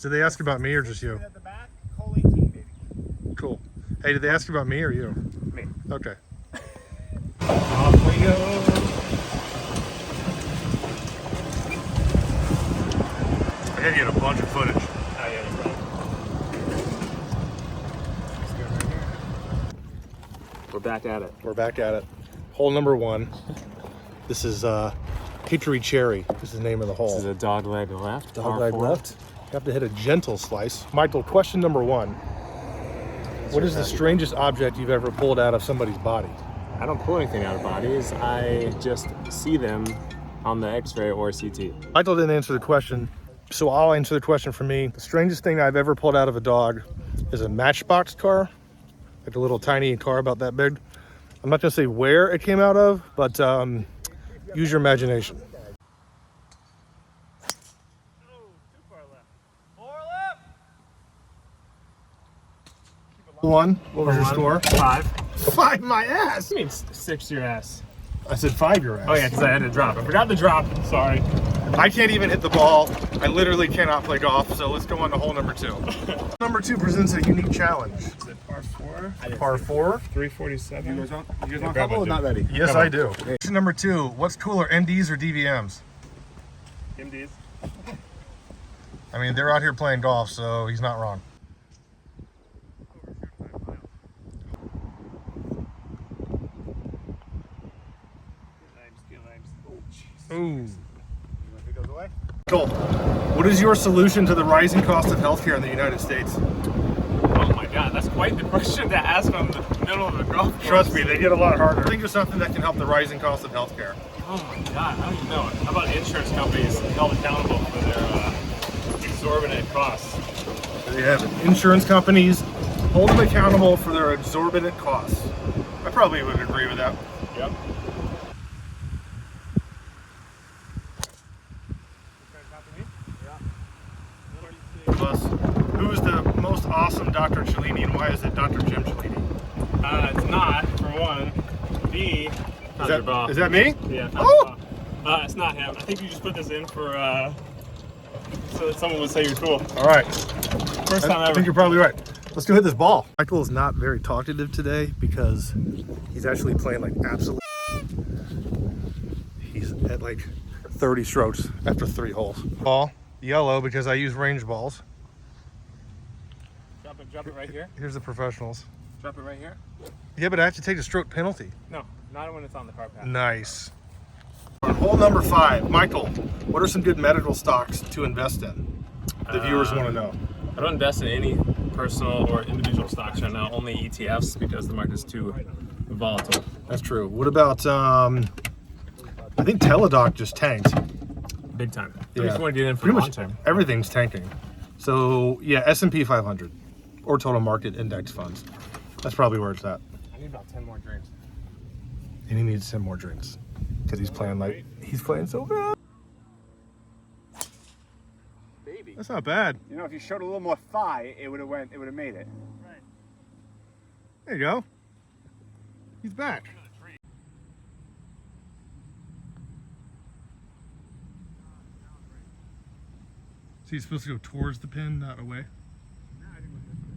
Did they ask about me or just you? At the back, Cole 18, baby. Cool. Hey, did they ask about me or you? Me. Okay. Off we go. I gotta get a bunch of footage. Oh, yeah, you're right. Let's go right here. We're back at it. We're back at it. Hole number 1. This is Hickory Cherry. This is the name of the hole. This is a dog leg left. Dog leg left. You have to hit a gentle slice. Michael, question number 1. What is the strangest object you've ever pulled out of somebody's body? I don't pull anything out of bodies. I just see them on the X-ray or CT. Michael didn't answer the question, so I'll answer the question for me. The strangest thing I've ever pulled out of a dog is a Matchbox car, like a little tiny car about that big. I'm not gonna say where it came out of, but use your imagination. One. What was your score? 5. 5 my ass. I mean 6 your ass. I said 5 your ass. Oh yeah, because I had to drop. I forgot to drop. Sorry. I can't even hit the ball. I literally cannot play golf, so let's go on to hole number 2. Number 2 presents a unique challenge. Is it par 4? Par 4. 347. You guys want a couple or not ready? Yes, I do. Question number 2. What's cooler, MDs or DVMs? MDs. I mean, they're out here playing golf, so he's not wrong. Ooh. Cool. What is your solution to the rising cost of healthcare in the United States? Oh my god, that's quite the question to ask on the middle of the golf course. Trust me, they get a lot harder. Think of something that can help the rising cost of healthcare. Oh my god, I don't even know. How about insurance companies held accountable for their exorbitant costs? There you have it. Insurance companies hold them accountable for their exorbitant costs. I probably would agree with that. Yep. Plus, who is the most awesome Dr. Cellini and why is it Dr. Jim Cellini? It's not, for one. B, Is that me? Yeah. Oh! It's not him. I think you just put this in for so that someone would say you're cool. All right. First time I ever. think you're probably right. Let's go hit this ball. Michael is not very talkative today because he's actually playing like absolute. He's at like 30 strokes after 3 holes. Ball, yellow because I use range balls. Drop it right here. Here's the professionals. Drop it right here. Yeah, but I have to take a stroke penalty. No, not when it's on the car path. Nice. On hole number 5, Michael, what are some good medical stocks to invest in? The viewers want to know. I don't invest in any personal or individual stocks right now, only ETFs because the market's too volatile. That's true. What about, I think Teladoc just tanked. Big time. Yeah. If you want to get in for Pretty the long much term. everything's tanking. So, yeah, S&P 500 or total market index funds. That's probably where it's at. I need about 10 more drinks. And he needs 10 more drinks because he's playing so bad. Baby. That's not bad. You know, if you showed a little more thigh, it would have made it. Right. There you go. He's back. So he's supposed to go towards the pin, not away?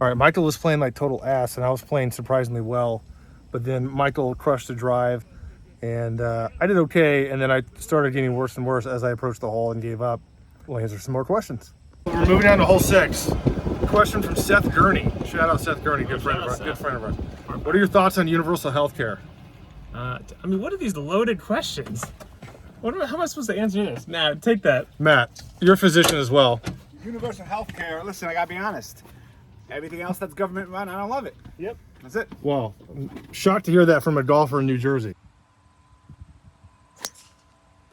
All right, Michael was playing like total ass, and I was playing surprisingly well. But then Michael crushed the drive, and I did okay, and then I started getting worse and worse as I approached the hole and gave up. We'll answer some more questions. We're moving on to hole 6. Question from Seth Gurney. Shout out Seth Gurney, good friend of ours. What are your thoughts on universal health care? I mean, what are these loaded questions? How am I supposed to answer this? Nah, take that. Matt, you're a physician as well. Universal health care, listen, I gotta be honest. Everything else that's government run, I don't love it. Yep. That's it. Wow, I'm shocked to hear that from a golfer in New Jersey.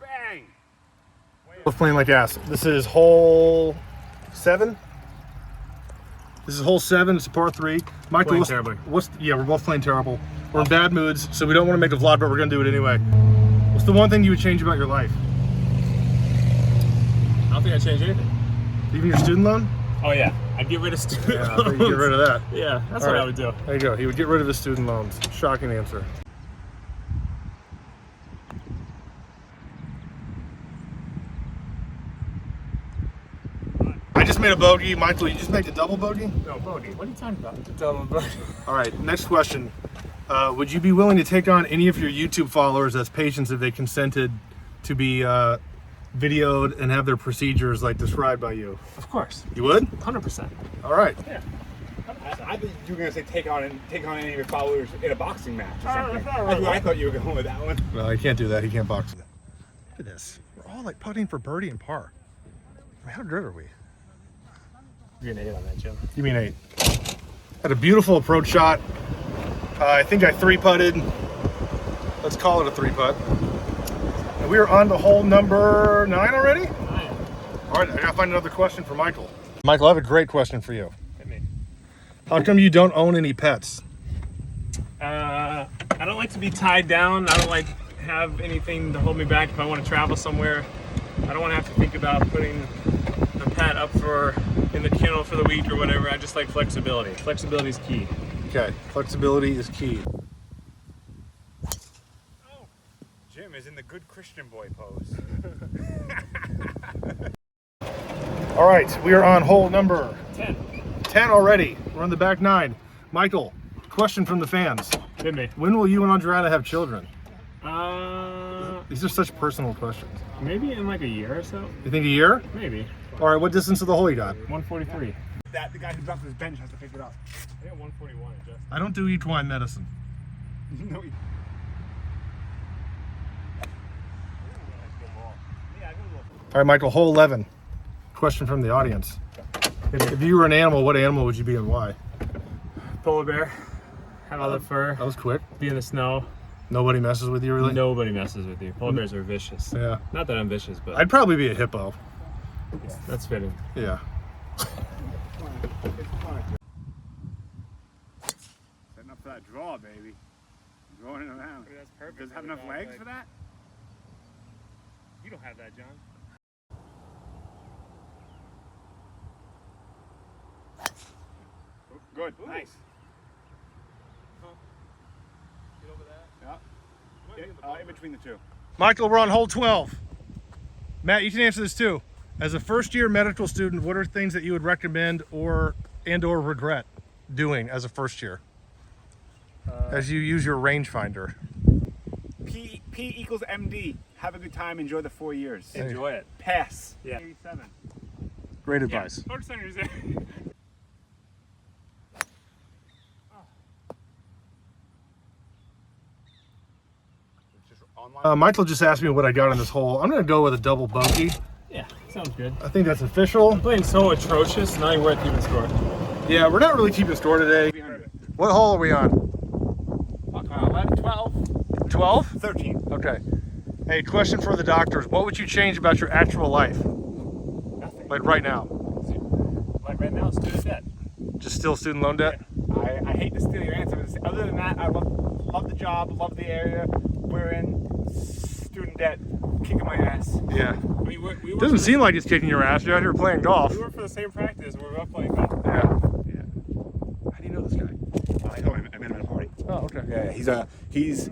Bang! We're playing like ass. This is hole 7. This is hole 7. It's a par 3. Michael, Playing terribly. Yeah, we're both playing terrible. We're in bad moods, so we don't want to make a vlog, but we're gonna do it anyway. What's the one thing you would change about your life? I don't think I'd change anything. Even your student loan? Oh yeah, I'd get rid of student Yeah, I loans. think you get rid of that. Yeah, that's All what right. I would do. There you go. He would get rid of his student loans. Shocking answer. I just made a bogey. Michael, you just made a double bogey? No, bogey. What are you talking about? Double bogey. All right, next question. Would you be willing to take on any of your YouTube followers as patients if they consented to be videoed and have their procedures like described by you? Of course. You would? 100%. All right. Yeah. I think you were gonna say take on any of your followers in a boxing match or something. That's what I thought you were going with that one. Well, I can't do that. He can't box. Look at this. We're all like putting for birdie and par. I mean, how good are we? You're an 8 on that, Jim. You mean 8? Had a beautiful approach shot. I think I 3-putted. Let's call it a 3-putt. And we are on to hole number 9 already? 9. All right, I gotta find another question for Michael. Michael, I have a great question for you. Hit me. How come you don't own any pets? I don't like to be tied down. I don't like have anything to hold me back if I want to travel somewhere. I don't want to have to think about putting the pet up in the kennel for the week or whatever. I just like flexibility. Flexibility is key. Okay, flexibility is key. Jim is in the good Christian boy pose. All right, we are on hole number 10. 10 already. We're on the back 9. Michael, question from the fans. Hit me. When will you and Andrea have children? Uh, These are such personal questions. maybe in like a year or so. You think a year? Maybe. All right, what distance of the hole you got? 143. The guy who's off his bench has to pick it up. I got 141 just. I don't do equine medicine. No, he- All right, Michael, hole 11. Question from the audience. If you were an animal, what animal would you be and why? Polar bear. Have all the fur. That was quick. Be in the snow. Nobody messes with you, really? Nobody messes with you. Polar bears are vicious. Yeah. Not that I'm vicious, but I'd probably be a hippo. that's fitting. Yeah. Setting up for that draw, baby. Drawing it around. That's perfect. Does it have enough legs for that? You don't have that, John. Good. Ooh. Nice. Get over that. Yeah. In between the two. Michael, we're on hole 12. Matt, you can answer this too. As a first-year medical student, what are things that you would recommend or regret doing as a first year? As you use your rangefinder. P equals MD. Have a good time. Enjoy the 4 years. Enjoy it. Pass. Yeah. 87. Great advice. Focus on yours there. Michael just asked me what I got on this hole. I'm going to go with a double bogey. Yeah, sounds good. I think that's official. Playing so atrocious, not even worth keeping score. Yeah, we're not really keeping score today. 300. What hole are we on? 11, 12, 12? 13. Okay. Hey, question for the doctors. What would you change about your actual life? Nothing. Like right now? Like right now, student debt. Just still student loan debt? I hate to steal your answer. But other than that, I love the job, love the area we're in. Student debt, kicking my ass. Yeah. We work Doesn't seem like it's kicking your ass. You're out here playing golf. We work for the same practice. We're both playing golf. Yeah. Yeah. How do you know this guy? I know him. I met him at a party. Oh, okay. Yeah, he's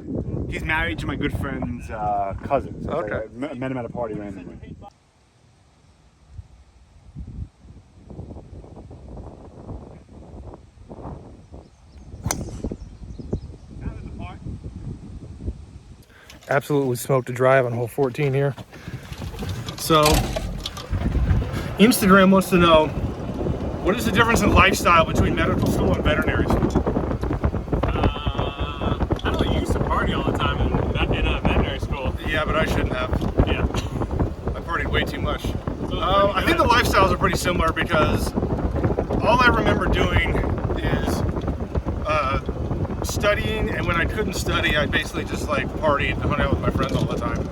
married to my good friend's cousin. So Okay. I met him at a party randomly. Absolutely smoked a drive on hole 14 here. So, Instagram wants to know, what is the difference in lifestyle between medical school and veterinary school? I know you used to party all the time in a veterinary school. Yeah, but I shouldn't have. Yeah. I partied way too much. So I think the lifestyles are pretty similar because all I remember doing is studying, and when I couldn't study, I basically just like partied and hung out with my friends all the time.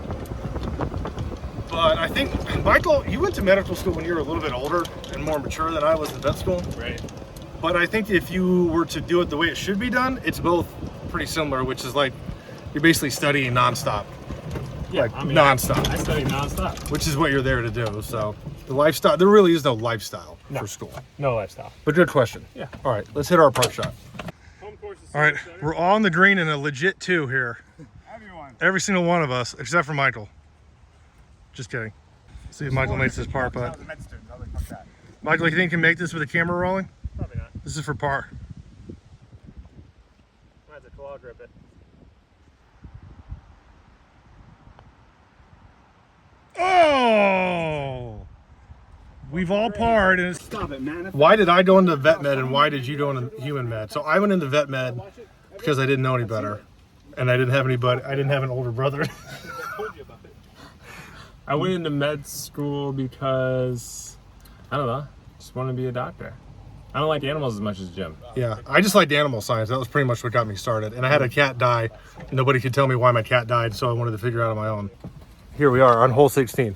But I think, Michael, you went to medical school when you were a little bit older and more mature than I was in vet school. Right. But I think if you were to do it the way it should be done, it's both pretty similar, which is like you're basically studying nonstop. Yeah, Like, I mean, nonstop. I study nonstop. Which is what you're there to do. So the lifestyle, there really is no lifestyle No. for school. No lifestyle. But good question. Yeah. All right, let's hit our approach shot. Home course is All right, we're on the green in a legit 2 here. Everyone. Every single one of us, except for Michael. Just kidding. See if Michael makes his par putt. I was a med student. I was like, fuck that. Michael, you think you can make this with the camera rolling? Probably not. This is for par. Might have to claw grip it. Oh! We've all parred. And it's... Stop it, man. Why did I go into vet med and why did you go into human med? So I went into vet med because I didn't know any better, and I didn't have anybody. I didn't have an older brother. I went into med school because, I don't know, just want to be a doctor. I don't like animals as much as Jim. Yeah, I just liked animal science. That was pretty much what got me started. And I had a cat die. Nobody could tell me why my cat died, so I wanted to figure out on my own. Here we are on hole 16.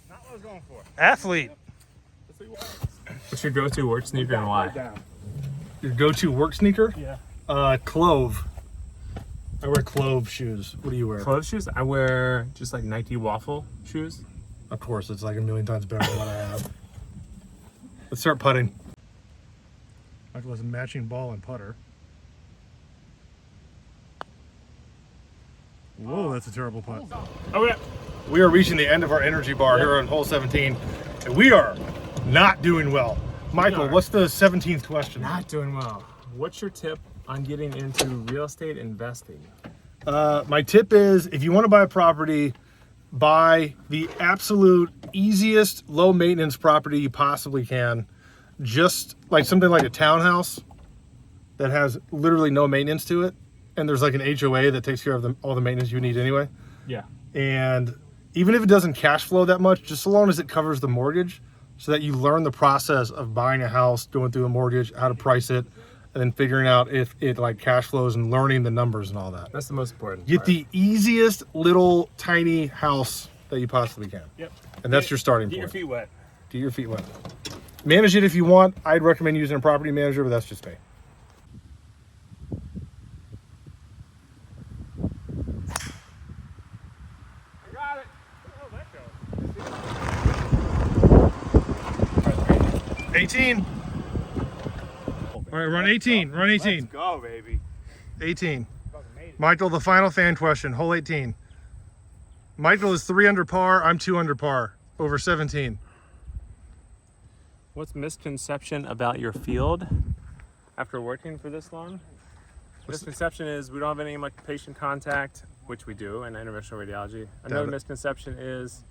Not what I was going for. Athlete. What's your go-to work sneaker and why? Your go-to work sneaker? Yeah. Clove. I wear Clove shoes. What do you wear? Clothes shoes? I wear just like Nike waffle shoes. Of course, it's like a million times better than what I have. Let's start putting. Michael has a matching ball and putter. Whoa, that's a terrible putt. Oh yeah. We are reaching the end of our energy bar here on hole 17, and we are not doing well. Michael, what's the 17th question? Not doing well. What's your tip on getting into real estate investing? My tip is, if you want to buy a property, buy the absolute easiest low maintenance property you possibly can. Just like something like a townhouse that has literally no maintenance to it, and there's like an HOA that takes care of all the maintenance you need anyway. Yeah. And even if it doesn't cash flow that much, just so long as it covers the mortgage, so that you learn the process of buying a house, going through a mortgage, how to price it, and then figuring out if it like cash flows and learning the numbers and all that. That's the most important Get part. the easiest little tiny house that you possibly can. Yep. And that's your starting Get your point. feet wet. Get your feet wet. Manage it if you want. I'd recommend using a property manager, but that's just me. I got it. Oh, that goes. 18. All right, run 18. Run 18. Let's go, baby. 18. Michael, the final fan question, hole 18. Michael is 3 under par. I'm 2 under par over 17. What's misconception about your field after working for this long? Misconception is we don't have any much patient contact, which we do in interventional radiology. Another misconception is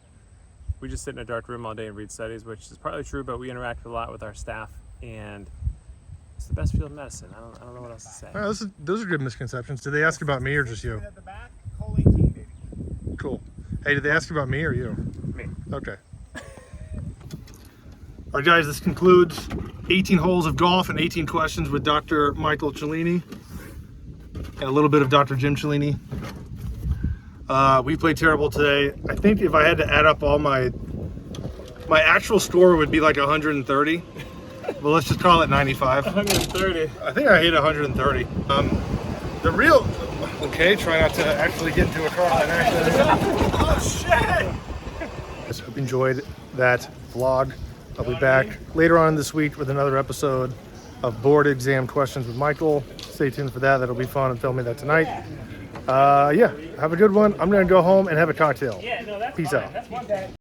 we just sit in a dark room all day and read studies, which is partly true, but we interact a lot with our staff, and it's the best field of medicine. I don't know what else to say. Those are good misconceptions. Did they ask about me or just you? At the back, hole 18, baby. Cool. Hey, did they ask about me or you? Me. Okay. All right, guys, this concludes 18 holes of golf and 18 questions with Dr. Michael Cellini and a little bit of Dr. Jim Cellini. We played terrible today. I think if I had to add up all my actual score would be like 130. Well, let's just call it 95. 130. I think I hit 130. The real... Okay, try not to actually get into a car and accident. Oh, shit! I hope you enjoyed that vlog. I'll be back later on this week with another episode of board exam questions with Michael. Stay tuned for that. That'll be fun. I'm filming that tonight. Yeah, have a good one. I'm going to go home and have a cocktail. Peace out.